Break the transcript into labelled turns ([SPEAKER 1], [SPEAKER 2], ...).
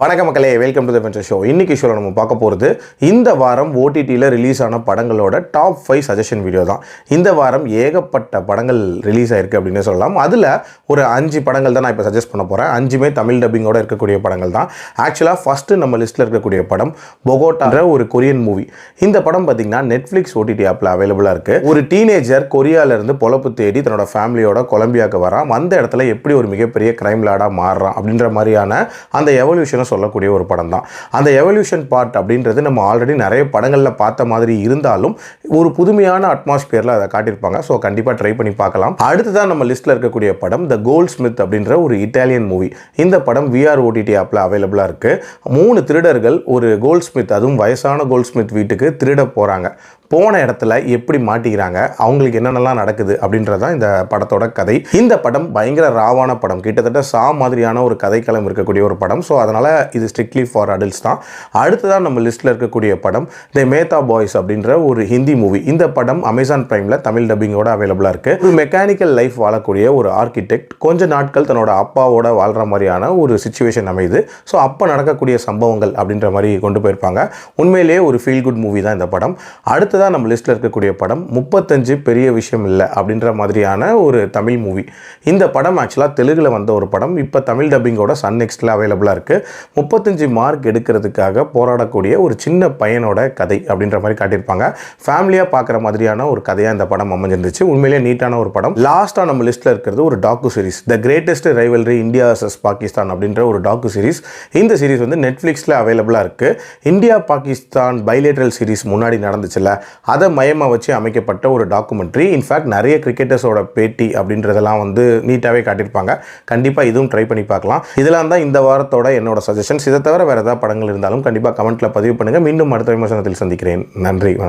[SPEAKER 1] வணக்கம் மக்களே, welcome to the venture show. இன்னைக்கு ஷோவில் நம்ம பார்க்க போகிறது இந்த வாரம் ஓடிடியில் ரிலீஸ் ஆன படங்களோட டாப் 5 சஜஷன் வீடியோ தான். இந்த வாரம் ஏகப்பட்ட படங்கள் ரிலீஸ் ஆயிருக்கு அப்படின்னு சொல்லலாம். அதில் ஒரு 5 படங்கள் தான் நான் இப்போ சஜஸ்ட் பண்ண போகிறேன். 5மே தமிழ் டப்பிங்கோட இருக்கக்கூடிய படங்கள் தான். ஆக்சுவலாக ஃபஸ்ட்டு நம்ம லிஸ்ட்டில் இருக்கக்கூடிய படம் பொகோட்டான்ற ஒரு கொரியன் மூவி. இந்த படம் பார்த்திங்கன்னா நெட்ஃப்ளிக்ஸ் ஓடிடி ஆப்பில் அவைலபிளாக இருக்குது. ஒரு டீனேஜர் கொரியாவிலேருந்து பொழப்பு தேடி தன்னோட ஃபேமிலியோட கொலம்பியாவுக்கு வரான். அந்த இடத்துல எப்படி ஒரு மிகப்பெரிய கிரைம் லார்டாக மாறுறான் அப்படின்ற மாதிரியான அந்த எவல்யூஷனை சொல்லக்கூடிய ஒரு படம் தான். அந்த எவல்யூஷன் பார்ட் அப்படின்றது நம்ம ஆல்ரெடி நிறைய படங்களில் பார்த்த மாதிரி இருந்தாலும் ஒரு புதுமையான அட்மாஸ்பியரில் அதை காட்டியிருப்பாங்க. ஸோ கண்டிப்பாக ட்ரை பண்ணி பார்க்கலாம். அடுத்ததான் நம்ம லிஸ்ட்டில் இருக்கக்கூடிய படம் த கோல்ட் ஸ்மித் அப்படின்ற ஒரு இட்டாலியன் மூவி. இந்த படம் விஆர் ஓடிடி ஆப்பில் அவைலபிளாக இருக்குது. 3 திருடர்கள் ஒரு கோல்ட் ஸ்மித், அதுவும் வயசான கோல்ட் ஸ்மித் வீட்டுக்கு திருட போகிறாங்க. போன இடத்துல எப்படி மாட்டிக்கிறாங்க, அவங்களுக்கு என்னென்னலாம் நடக்குது அப்படின்றதான் இந்த படத்தோட கதை. இந்த படம் பயங்கர ராவான படம், கிட்டத்தட்ட சா மாதிரியான ஒரு கதைக்களம் இருக்கக்கூடிய ஒரு படம். ஸோ அதனால் இது ஸ்ட்ரிக்ட்லி ஃபார் அடல்ட்ஸ் தான். அடுத்ததான் நம்ம லிஸ்ட்டில் இருக்கக்கூடிய படம் தி மேத்தா பாய்ஸ் அப்படின்ற ஒரு ஹிந்தி மூவி. இந்த படம் அமேசான் பிரைமில் தமிழ் டப்பிங்கோட அவைலபிளாக இருக்குது. ஒரு மெக்கானிக்கல் லைஃப் வாழக்கூடிய ஒரு ஆர்கிடெக்ட் கொஞ்ச நாட்கள் தன்னோட அப்பாவோட வாழ்கிற மாதிரியான ஒரு சிச்சுவேஷன் அமையுது. ஸோ அப்போ நடக்கக்கூடிய சம்பவங்கள் அப்படின்ற மாதிரி கொண்டு போயிருப்பாங்க. உண்மையிலேயே ஒரு ஃபீல் குட் மூவி தான் இந்த படம். அடுத்து தான் நம்ம லிஸ்ட்டில் இருக்கக்கூடிய படம் 35 பெரிய விஷயம் இல்லை அப்படின்ற மாதிரியான ஒரு தமிழ் மூவி. இந்த படம் ஆக்சுவலாக தெலுங்கில் வந்த ஒரு படம். இப்போ தமிழ் டப்பிங்கோட சன் நெக்ஸ்ட்டில் அவைலபிளாக இருக்குது. 35 மார்க் எடுக்கிறதுக்காக போராடக்கூடிய ஒரு சின்ன பையனோட கதை அப்படின்ற மாதிரி காட்டியிருப்பாங்க. ஃபேமிலியாக பார்க்குற மாதிரியான ஒரு கதையாக இந்த படம் அமைஞ்சிருந்துச்சு. உண்மையிலேயே நீட்டான ஒரு படம். லாஸ்ட்டாக நம்ம லிஸ்ட்டில் இருக்கிறது ஒரு docu series, the greatest rivalry India vs Pakistan அப்படின்ற ஒரு டாக்கு சீரிஸ். இந்த சீரிஸ் வந்து நெட்ஃப்ளிக்ஸில் அவைலபிளாக இருக்குது. இந்தியா பாகிஸ்தான் பைலேட்ரல் சீரிஸ் முன்னாடி நடந்துச்சுல்ல, அதை மையமாக வச்சு அமைக்கப்பட்ட ஒரு டாக்குமெண்ட்ரி. இன்ஃபேக்ட் நிறைய கிரிக்கெட்டர்ஸோட பேட்டி அப்படின்றதெல்லாம் வந்து நீட்டாகவே காட்டியிருப்பாங்க. கண்டிப்பாக இதுவும் ட்ரை பண்ணி பார்க்கலாம். இதெல்லாம் தான் இந்த வாரத்தோட என்னோட சஜஷன்ஸ். இதை தவிர வேறு ஏதாவது படங்கள் இருந்தாலும் கண்டிப்பாக கமெண்ட்டில் பதிவு பண்ணுங்கள். மீண்டும் அடுத்த விமர்சனத்தில் சந்திக்கிறேன். நன்றி, வணக்கம்.